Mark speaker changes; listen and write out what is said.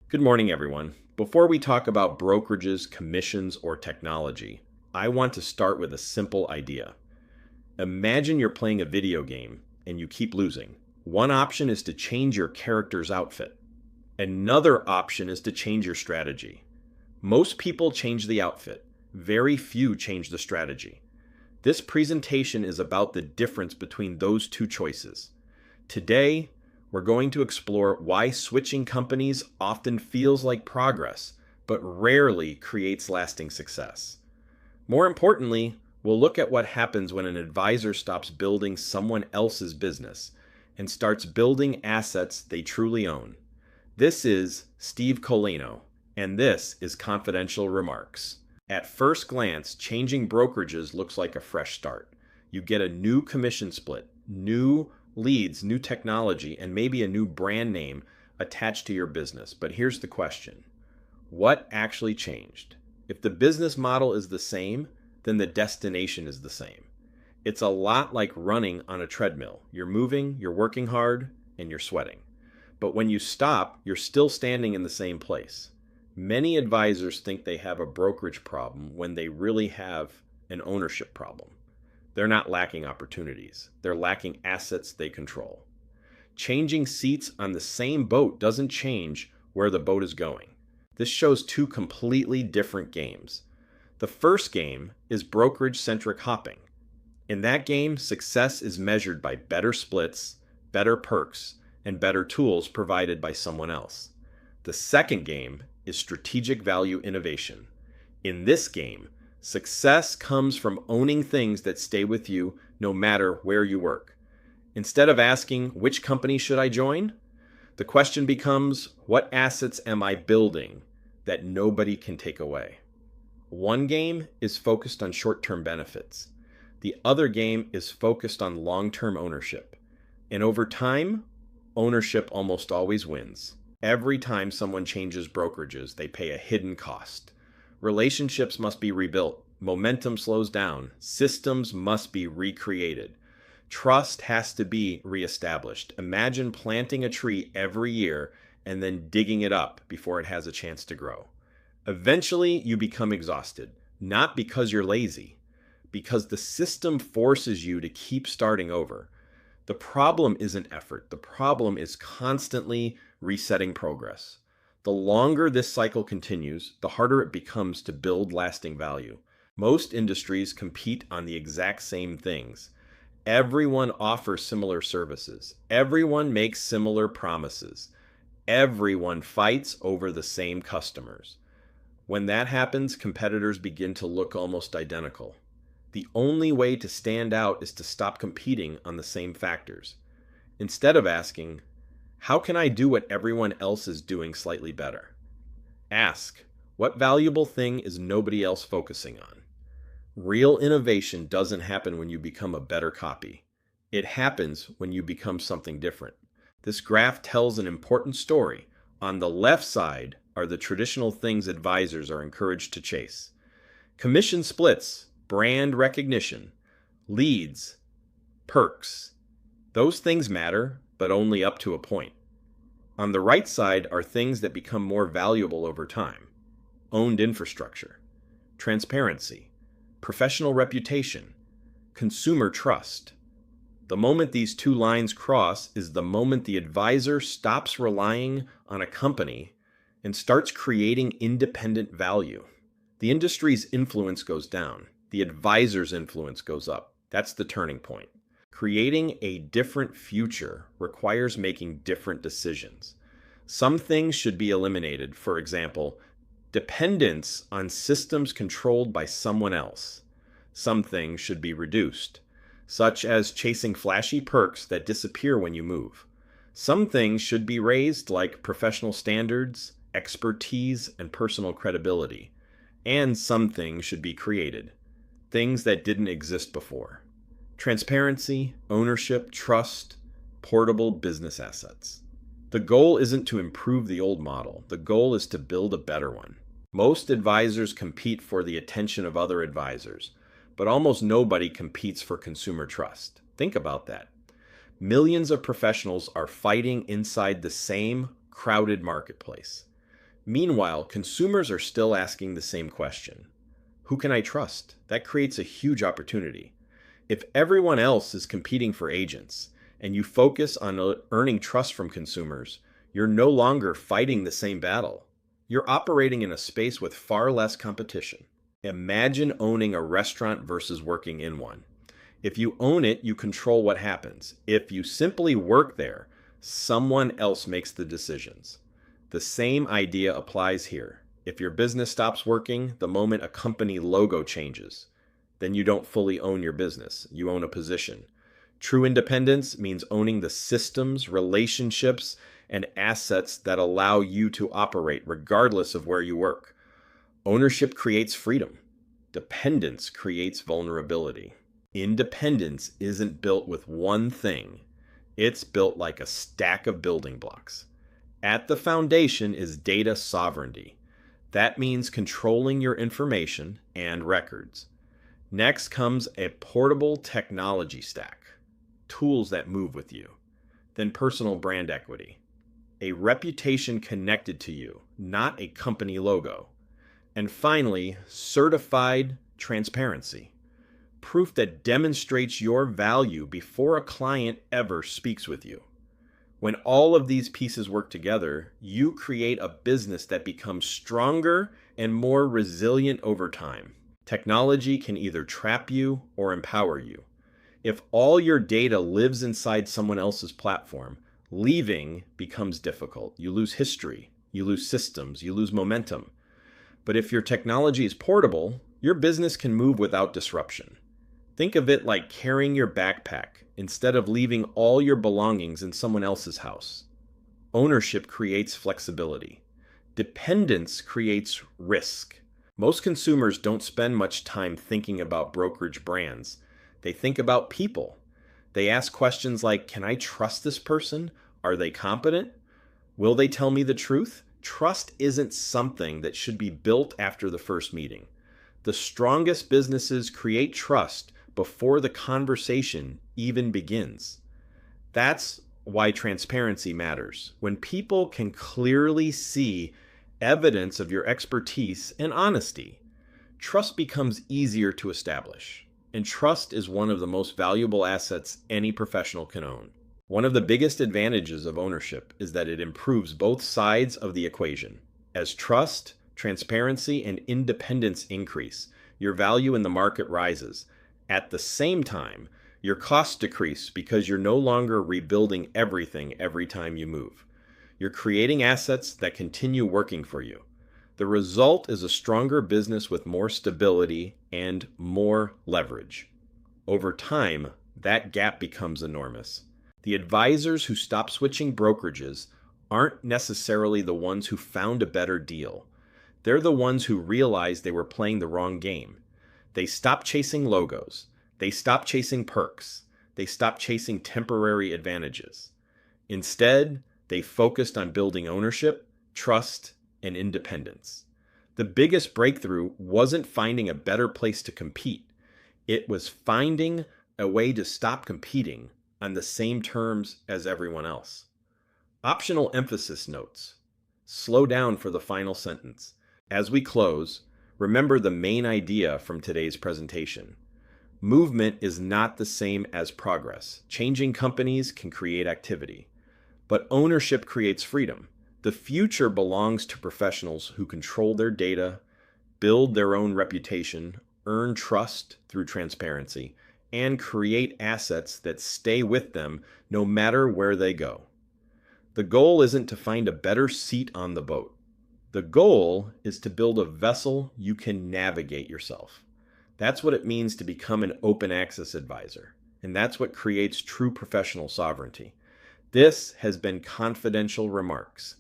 Speaker 1: Good morning, everyone. Before we talk about brokerages, commissions, or technology, I want to start with a simple idea. Imagine you're playing a video game and you keep losing. One option is to change your character's outfit. Another option is to change your strategy. Most people change the outfit. Very few change the strategy. This presentation is about the difference between those two choices. Today, we're going to explore why switching companies often feels like progress, but rarely creates lasting success. More importantly, we'll look at what happens when an advisor stops building someone else's business and starts building assets they truly own. This is Steve Koleno, and this is Confidential Remarks. At first glance, changing brokerages looks like a fresh start. You get a new commission split, new leads, new technology, and maybe a new brand name attached to your business. But here's the question. What actually changed? If the business model is the same, then the destination is the same. It's a lot like running on a treadmill. You're moving, you're working hard, and you're sweating. But when you stop, you're still standing in the same place. Many advisors think they have a brokerage problem when they really have an ownership problem. They're not lacking opportunities. They're lacking assets they control. Changing seats on the same boat doesn't change where the boat is going. This shows two completely different games. The first game is brokerage-centric hopping. In that game, success is measured by better splits, better perks, and better tools provided by someone else. The second game is strategic value innovation. In this game, success comes from owning things that stay with you no matter where you work. Instead of asking, which company should I join? The question becomes, what assets am I building that nobody can take away? One game is focused on short-term benefits. The other game is focused on long-term ownership. And over time, ownership almost always wins. Every time someone changes brokerages, they pay a hidden cost. Relationships must be rebuilt. Momentum slows down. Systems must be recreated. Trust has to be reestablished. Imagine planting a tree every year and then digging it up before it has a chance to grow. Eventually, you become exhausted, not because you're lazy, because the system forces you to keep starting over. The problem isn't effort. The problem is constantly resetting progress. The longer this cycle continues, the harder it becomes to build lasting value. Most industries compete on the exact same things. Everyone offers similar services. Everyone makes similar promises. Everyone fights over the same customers. When that happens, competitors begin to look almost identical. The only way to stand out is to stop competing on the same factors. Instead of asking, how can I do what everyone else is doing slightly better? Ask, what valuable thing is nobody else focusing on? Real innovation doesn't happen when you become a better copy. It happens when you become something different. This graph tells an important story. On the left side are the traditional things advisors are encouraged to chase. Commission splits, brand recognition, leads, perks. Those things matter, but only up to a point. On the right side are things that become more valuable over time. Owned infrastructure, transparency, professional reputation, consumer trust. The moment these two lines cross is the moment the advisor stops relying on a company and starts creating independent value. The industry's influence goes down. The advisor's influence goes up. That's the turning point. Creating a different future requires making different decisions. Some things should be eliminated. For example, dependence on systems controlled by someone else. Some things should be reduced, such as chasing flashy perks that disappear when you move. Some things should be raised, like professional standards, expertise, and personal credibility. And some things should be created, things that didn't exist before. Transparency, ownership, trust, portable business assets. The goal isn't to improve the old model. The goal is to build a better one. Most advisors compete for the attention of other advisors, but almost nobody competes for consumer trust. Think about that. Millions of professionals are fighting inside the same crowded marketplace. Meanwhile, consumers are still asking the same question. Who can I trust? That creates a huge opportunity. If everyone else is competing for agents and you focus on earning trust from consumers, you're no longer fighting the same battle. You're operating in a space with far less competition. Imagine owning a restaurant versus working in one. If you own it, you control what happens. If you simply work there, someone else makes the decisions. The same idea applies here. If your business stops working the moment a company logo changes, then you don't fully own your business. You own a position. True independence means owning the systems, relationships, and assets that allow you to operate regardless of where you work. Ownership creates freedom. Dependence creates vulnerability. Independence isn't built with one thing. It's built like a stack of building blocks. At the foundation is data sovereignty. That means controlling your information and records. Next comes a portable technology stack, tools that move with you. Then personal brand equity, a reputation connected to you, not a company logo. And finally, certified transparency, proof that demonstrates your value before a client ever speaks with you. When all of these pieces work together, you create a business that becomes stronger and more resilient over time. Technology can either trap you or empower you. If all your data lives inside someone else's platform, leaving becomes difficult. You lose history, you lose systems, you lose momentum. But if your technology is portable, your business can move without disruption. Think of it like carrying your backpack instead of leaving all your belongings in someone else's house. Ownership creates flexibility. Dependence creates risk. Most consumers don't spend much time thinking about brokerage brands. They think about people. They ask questions like, can I trust this person? Are they competent? Will they tell me the truth? Trust isn't something that should be built after the first meeting. The strongest businesses create trust before the conversation even begins. That's why transparency matters. When people can clearly see evidence of your expertise and honesty, trust becomes easier to establish. And trust is one of the most valuable assets any professional can own. One of the biggest advantages of ownership is that it improves both sides of the equation. As trust, transparency, and independence increase, your value in the market rises. At the same time, your costs decrease because you're no longer rebuilding everything every time you move. You're creating assets that continue working for you. The result is a stronger business with more stability and more leverage. Over time, that gap becomes enormous. The advisors who stop switching brokerages aren't necessarily the ones who found a better deal. They're the ones who realized they were playing the wrong game. They stopped chasing logos. They stopped chasing perks. They stopped chasing temporary advantages. Instead, they focused on building ownership, trust, and independence. The biggest breakthrough wasn't finding a better place to compete. It was finding a way to stop competing on the same terms as everyone else. Optional emphasis notes. Slow down for the final sentence. As we close, remember the main idea from today's presentation. Movement is not the same as progress. Changing companies can create activity, but ownership creates freedom. The future belongs to professionals who control their data, build their own reputation, earn trust through transparency, and create assets that stay with them no matter where they go. The goal isn't to find a better seat on the boat. The goal is to build a vessel you can navigate yourself. That's what it means to become an open access advisor, and that's what creates true professional sovereignty. This has been Confidential Remarks.